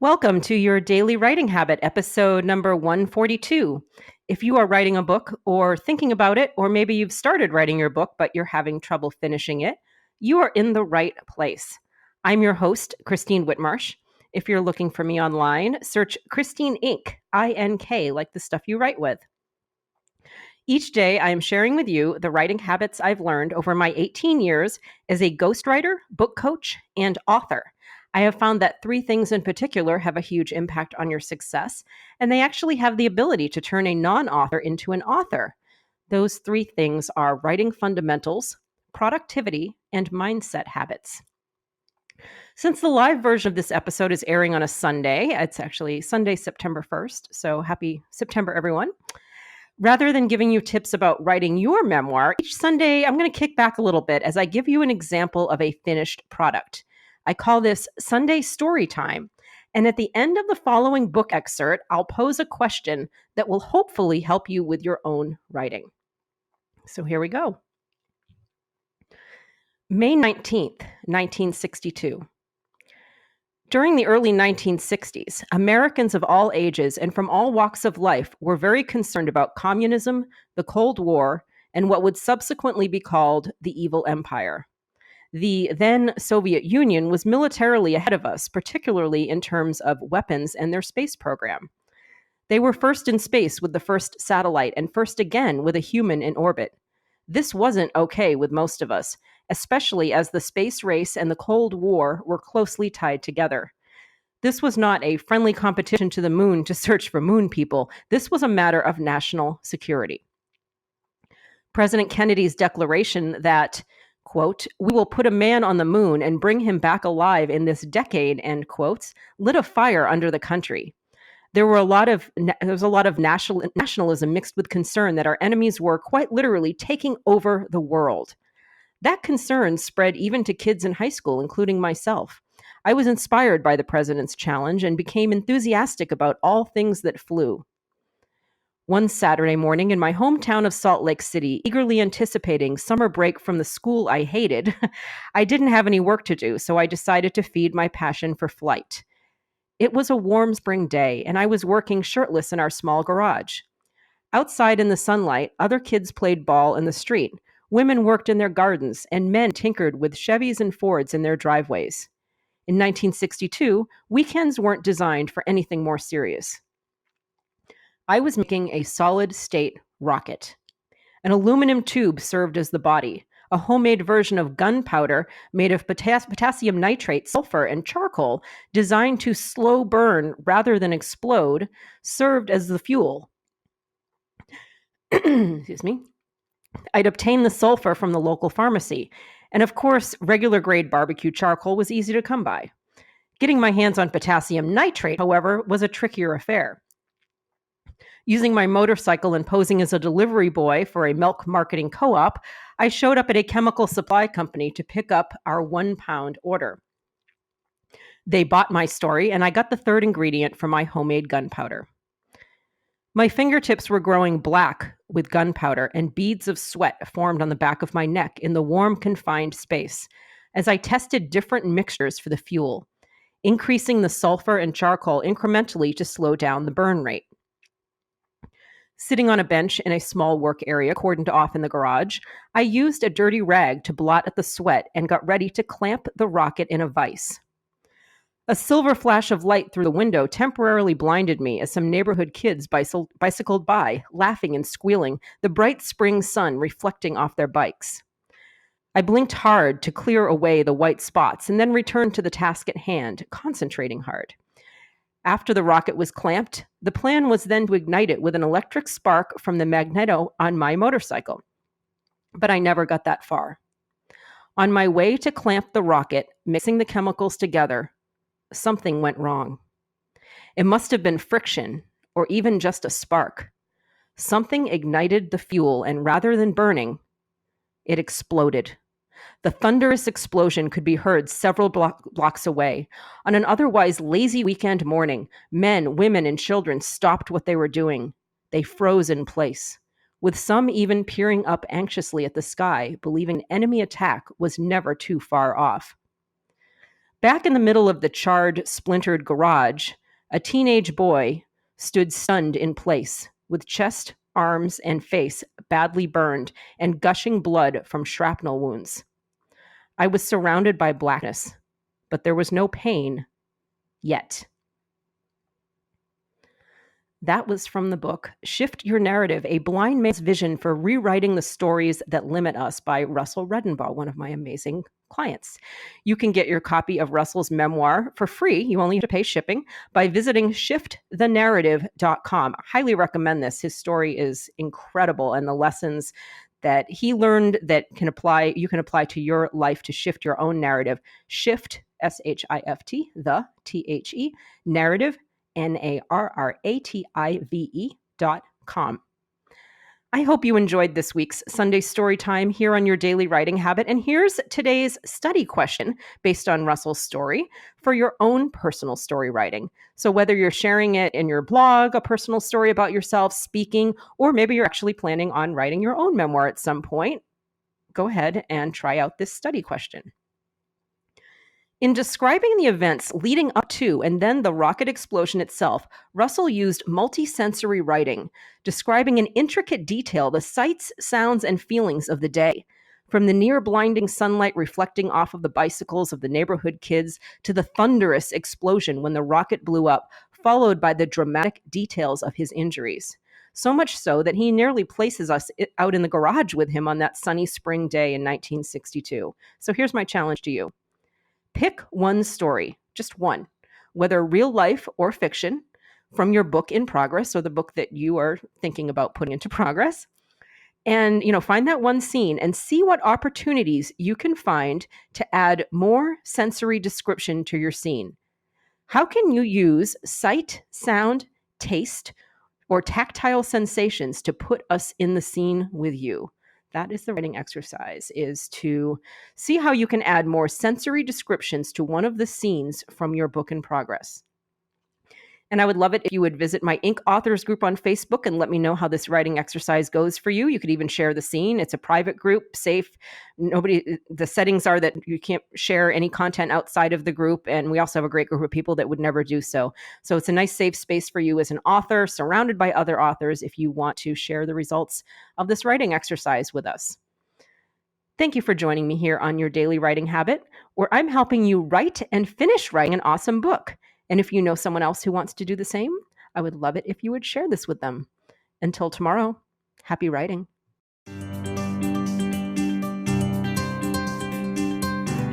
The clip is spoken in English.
Welcome to your daily writing habit, episode number 142. If you are writing a book or thinking about it, or maybe you've started writing your book, but you're having trouble finishing it, you are in the right place. I'm your host, Christine Whitmarsh. If you're looking for me online, search Christine Inc., I-N-K, like the stuff you write with. Each day, I am sharing with you the writing habits I've learned over my 18 years as a ghostwriter, book coach, and author. I have found that three things in particular have a huge impact on your success, and they actually have the ability to turn a non author into an author. Those three things are writing fundamentals, productivity, and mindset habits. Since the live version of this episode is airing on a Sunday, it's actually Sunday, September 1st, so happy September, everyone. Rather than giving you tips about writing your memoir, each Sunday I'm going to kick back a little bit as I give you an example of a finished product. I call this Sunday Story Time. And at the end of the following book excerpt, I'll pose a question that will hopefully help you with your own writing. So here we go. May 19th, 1962. During the early 1960s, Americans of all ages and from all walks of life were very concerned about communism, the Cold War, and what would subsequently be called the Evil Empire. The then Soviet Union was militarily ahead of us, particularly in terms of weapons and their space program. They were first in space with the first satellite and first again with a human in orbit. This wasn't okay with most of us, especially as the space race and the Cold War were closely tied together. This was not a friendly competition to the moon to search for moon people. This was a matter of national security. President Kennedy's declaration that, quote, "We will put a man on the moon and bring him back alive in this decade," end quotes, lit a fire under the country. There was a lot of nationalism mixed with concern that our enemies were quite literally taking over the world. That concern spread even to kids in high school, including myself. I was inspired by the president's challenge and became enthusiastic about all things that flew. One Saturday morning in my hometown of Salt Lake City, eagerly anticipating summer break from the school I hated, I didn't have any work to do, so I decided to feed my passion for flight. It was a warm spring day, and I was working shirtless in our small garage. Outside in the sunlight, other kids played ball in the street. Women worked in their gardens, and men tinkered with Chevys and Fords in their driveways. In 1962, weekends weren't designed for anything more serious. I was making a solid-state rocket. An aluminum tube served as the body. A homemade version of gunpowder made of potassium nitrate, sulfur, and charcoal, designed to slow burn rather than explode, served as the fuel. Excuse me. I'd obtained the sulfur from the local pharmacy, and of course, regular grade barbecue charcoal was easy to come by. Getting my hands on potassium nitrate, however, was a trickier affair. Using my motorcycle and posing as a delivery boy for a milk marketing co-op, I showed up at a chemical supply company to pick up our 1-pound order. They bought my story, and I got the third ingredient for my homemade gunpowder. My fingertips were growing black with gunpowder, and beads of sweat formed on the back of my neck in the warm, confined space as I tested different mixtures for the fuel, increasing the sulfur and charcoal incrementally to slow down the burn rate. Sitting on a bench in a small work area cordoned off in the garage, I used a dirty rag to blot at the sweat and got ready to clamp the rocket in a vise. A silver flash of light through the window temporarily blinded me as some neighborhood kids bicycled by, laughing and squealing, the bright spring sun reflecting off their bikes. I blinked hard to clear away the white spots and then returned to the task at hand, concentrating hard. After the rocket was clamped, the plan was then to ignite it with an electric spark from the magneto on my motorcycle. But I never got that far. On my way to clamp the rocket, mixing the chemicals together, something went wrong. It must have been friction, or even just a spark. Something ignited the fuel, and rather than burning, it exploded. The thunderous explosion could be heard several blocks away. On an otherwise lazy weekend morning, men, women, and children stopped what they were doing. They froze in place, with some even peering up anxiously at the sky, believing an enemy attack was never too far off. Back in the middle of the charred, splintered garage, a teenage boy stood stunned in place, with chest, arms, and face badly burned and gushing blood from shrapnel wounds. I was surrounded by blackness, but there was no pain yet. That was from the book Shift Your Narrative, A Blind Man's Vision for Rewriting the Stories That Limit Us by Russell Redenbaugh, one of my amazing clients. You can get your copy of Russell's memoir for free. You only have to pay shipping by visiting shiftthenarrative.com. I highly recommend this. His story is incredible, and the lessons that he learned that you can apply to your life to shift your own narrative. Shift, SHIFT, the narrative, narrative.com. I hope you enjoyed this week's Sunday story time here on Your Daily Writing Habit. And here's today's study question based on Russell's story for your own personal story writing. So whether you're sharing it in your blog, a personal story about yourself, speaking, or maybe you're actually planning on writing your own memoir at some point, go ahead and try out this study question. In describing the events leading up to and then the rocket explosion itself, Russell used multisensory writing, describing in intricate detail the sights, sounds, and feelings of the day. From the near blinding sunlight reflecting off of the bicycles of the neighborhood kids to the thunderous explosion when the rocket blew up, followed by the dramatic details of his injuries. So much so that he nearly places us out in the garage with him on that sunny spring day in 1962. So here's my challenge to you. Pick one story, just one, whether real life or fiction, from your book in progress or the book that you are thinking about putting into progress. And, find that one scene and see what opportunities you can find to add more sensory description to your scene. How can you use sight, sound, taste, or tactile sensations to put us in the scene with you? That is the writing exercise, is to see how you can add more sensory descriptions to one of the scenes from your book in progress. And I would love it if you would visit my Ink Authors group on Facebook and let me know how this writing exercise goes for you. You could even share the scene. It's a private group, safe. The settings are that you can't share any content outside of the group. And we also have a great group of people that would never do so. So it's a nice safe space for you as an author, surrounded by other authors, if you want to share the results of this writing exercise with us. Thank you for joining me here on Your Daily Writing Habit, where I'm helping you write and finish writing an awesome book. And if you know someone else who wants to do the same, I would love it if you would share this with them. Until tomorrow, happy writing.